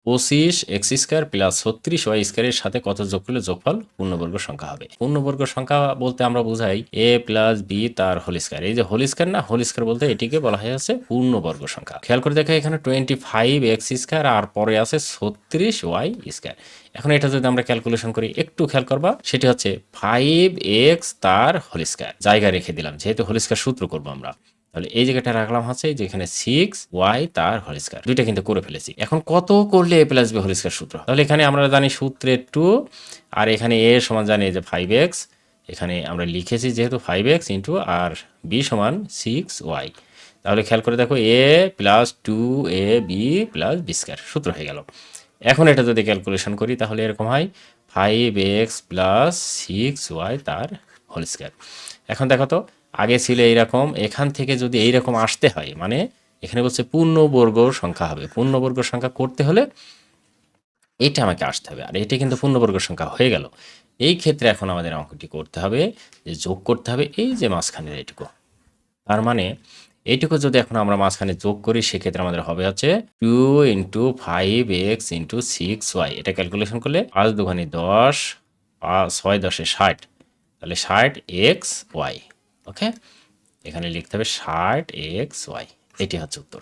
25x² plus 36y² এর সাথে কত যোগ করলে যোগফল পূর্ণবর্গ সংখ্যা হবে? পূর্ণবর্গ সংখ্যা বলতে আমরা বোঝাই a প্লাস b তার হোল স্কয়ার। এই যে হোল স্কয়ার না, হোল স্কয়ার বলতে এটিকে বলা হয় হচ্ছে পূর্ণবর্গ সংখ্যা। খেয়াল করে দেখো এখানে 25x² আর পরে আছে 36y²। এখন এটা যদি আমরা ক্যালকুলেশন করি, একটু খেয়াল করবা, সেটি হচ্ছে 5x তার হোল স্কয়ার। জায়গা রেখে দিলাম, যেহেতু হোল স্কয়ার সূত্র করবো আমরা, তাহলে এই জায়গাটা রাখলাম হচ্ছে যেখানে 6y তার হোল স্কয়ার। দুইটা কিন্তু করে ফেলেছি। এখন কত করলে a plus b whole square সূত্র? তাহলে এখানে আমরা জানি সূত্রের 2, আর এখানে a সমান জানি যে 5x, এখানে আমরা লিখেছি যেহেতু 5x ইন্টু আর b সমান 6y। তাহলে খেয়াল করে দেখো a plus 2ab plus b square সূত্র হয়ে গেল। এখন এটা যদি ক্যালকুলেশন করি তাহলে এরকম হয় 5x প্লাস 6y তার হোল স্কয়ার। এখন দেখো তো, আগে ছিল এইরকম, এখান থেকে যদি এইরকম আসতে হয়, মানে এখানে বলছে পূর্ণবর্গ সংখ্যা হবে। পূর্ণবর্গ সংখ্যা করতে হলে এটা আমাকে আসতে হবে, আর এটি কিন্তু পূর্ণবর্গ সংখ্যা হয়ে গেল। এই ক্ষেত্রে এখন আমাদের অঙ্কটি করতে হবে যে যোগ করতে হবে এই যে মাঝখানের এইটুকু। তার মানে এইটুকু যদি এখন আমরা মাঝখানে যোগ করি, সেক্ষেত্রে আমাদের হবে হচ্ছে 2 ইন্টু 5x ইন্টু 6y। এটা ক্যালকুলেশন করলে 5 দুগুণে 10, 6 10 60, তাহলে 60xy। ওকে, এখানে লিখতে হবে 60xy। এটি হচ্ছে উত্তর।